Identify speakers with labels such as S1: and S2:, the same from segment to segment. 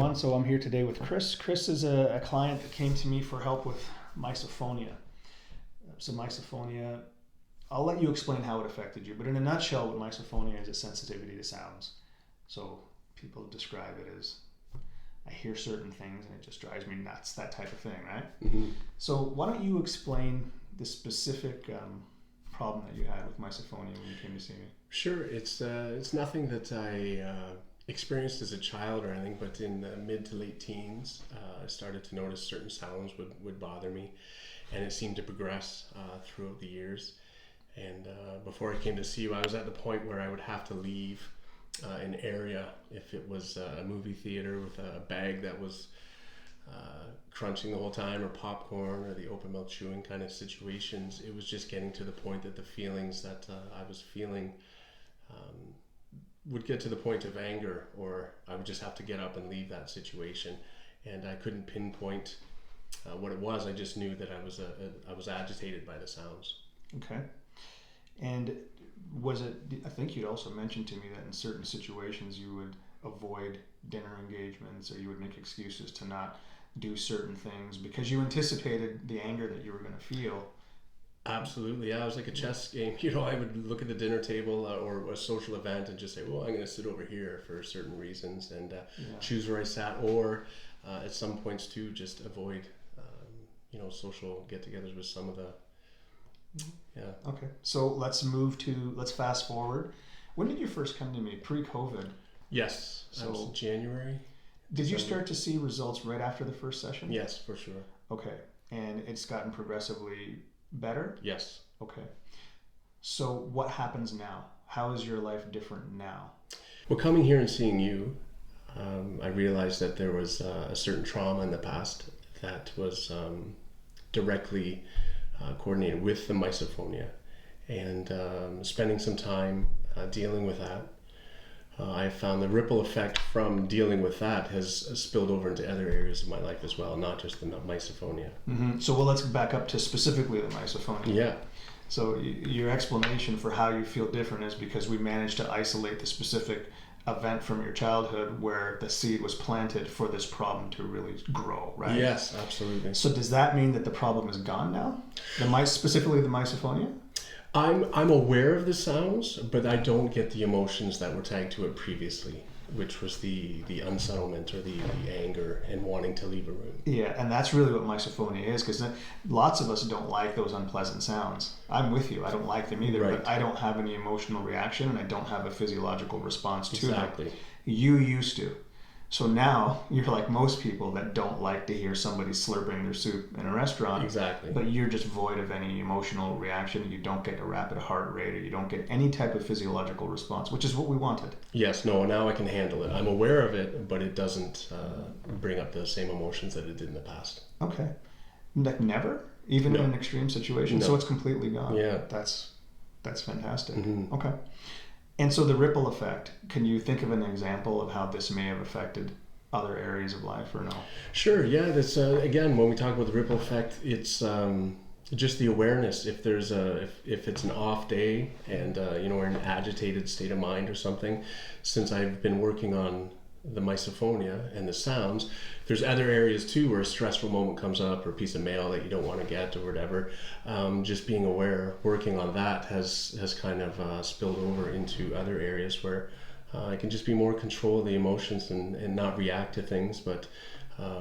S1: everyone. So I'm here today with Chris. Chris is a client that came to me for help with misophonia. So misophonia, I'll let you explain how it affected you, but in a nutshell, what misophonia is sensitivity to sounds. So people describe it as, I hear certain things and it just drives me nuts, that type of thing, right?
S2: Mm-hmm.
S1: So why don't you explain the specific problem that you had with misophonia when you came to see me?
S2: Sure. It's nothing that I experienced as a child or anything, but in the mid to late teens, I started to notice certain sounds would bother me, and it seemed to progress throughout the years. And before I came to see you, I was at the point where I would have to leave an area if it was a movie theater with a bag that was crunching the whole time, or popcorn, or the open mouth chewing kind of situations. It was just getting to the point that the feelings that I was feeling would get to the point of anger, or I would just have to get up and leave that situation. And I couldn't pinpoint what it was. I just knew that I was agitated by the sounds.
S1: Okay. And was it, I think you'd also mentioned to me that in certain situations you would avoid dinner engagements, or you would make excuses to not do certain things because you anticipated the anger that you were going to feel.
S2: Absolutely, yeah. It was like a chess game. I would look at the dinner table or a social event and just say, well, I'm going to sit over here for certain reasons, and choose where I sat, or at some points too, just avoid social get-togethers with some of the
S1: Okay, so let's fast forward. When did you first come to me? Pre-COVID?
S2: Yes, so was January.
S1: Did you start to see results right after the first session?
S2: Yes, for sure.
S1: Okay, and it's gotten progressively better?
S2: Yes.
S1: Okay, so what happens now? How is your life different now?
S2: Well, coming here and seeing you, I realized that there was a certain trauma in the past that was directly coordinated with the misophonia, and spending some time dealing with that, I found the ripple effect from dealing with that has spilled over into other areas of my life as well, not just the misophonia.
S1: Mm-hmm. So let's back up to specifically the misophonia.
S2: Yeah.
S1: So your explanation for how you feel different is because we managed to isolate the specific event from your childhood where the seed was planted for this problem to really grow, right?
S2: Yes, absolutely.
S1: So does that mean that the problem is gone now? Specifically the misophonia?
S2: I'm aware of the sounds, but I don't get the emotions that were tagged to it previously, which was the unsettlement or the anger and wanting to leave a room.
S1: Yeah, and that's really what misophonia is, because lots of us don't like those unpleasant sounds. I'm with you. I don't like them either,
S2: right.
S1: But I don't have any emotional reaction, and I don't have a physiological response to them.
S2: Exactly.
S1: You used to. So now you're like most people that don't like to hear somebody slurping their soup in a restaurant.
S2: Exactly.
S1: But you're just void of any emotional reaction. You don't get a rapid heart rate, or you don't get any type of physiological response, which is what we wanted.
S2: Yes, no, now I can handle it. I'm aware of it, but it doesn't bring up the same emotions that it did in the past.
S1: Okay. Never? Even in an extreme situation?
S2: No.
S1: So it's completely gone?
S2: Yeah.
S1: That's fantastic.
S2: Mm-hmm.
S1: Okay. And so the ripple effect, can you think of an example of how this may have affected other areas of life, or no?
S2: Sure, yeah. That's again, when we talk about the ripple effect, it's just the awareness. If there's if it's an off day and we're in an agitated state of mind or something, since I've been working on the misophonia and the sounds, there's other areas too where a stressful moment comes up, or a piece of mail that you don't want to get or whatever. Just being aware, working on that has kind of spilled over into other areas where I can just be more control of the emotions and not react to things, but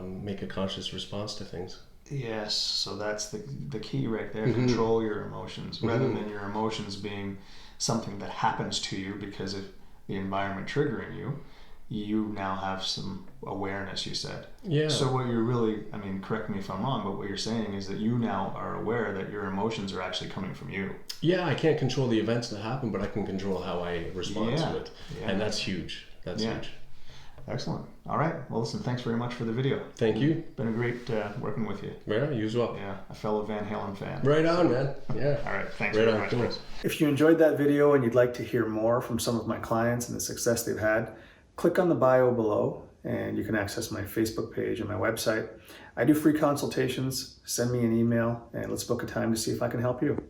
S2: make a conscious response to things.
S1: Yes, so that's the key right there.
S2: Mm-hmm.
S1: Control your emotions,
S2: Mm-hmm.
S1: rather than your emotions being something that happens to you because of the environment triggering you. You now have some awareness, you said.
S2: Yeah.
S1: So what you're really, correct me if I'm wrong, but what you're saying is that you now are aware that your emotions are actually coming from you.
S2: Yeah, I can't control the events that happen, but I can control how I respond to it.
S1: Yeah.
S2: And that's huge. That's huge.
S1: Excellent. All right. Well, listen, thanks very much for the video.
S2: Thank you.
S1: Been a great working with you.
S2: Yeah, you as well.
S1: Yeah, a fellow Van Halen fan.
S2: Right on, man. Yeah.
S1: All right. Thanks
S2: Right
S1: very
S2: on.
S1: much,
S2: Cool.
S1: Chris. If you enjoyed that video and you'd like to hear more from some of my clients and the success they've had, click on the bio below and you can access my Facebook page and my website. I do free consultations. Send me an email and let's book a time to see if I can help you.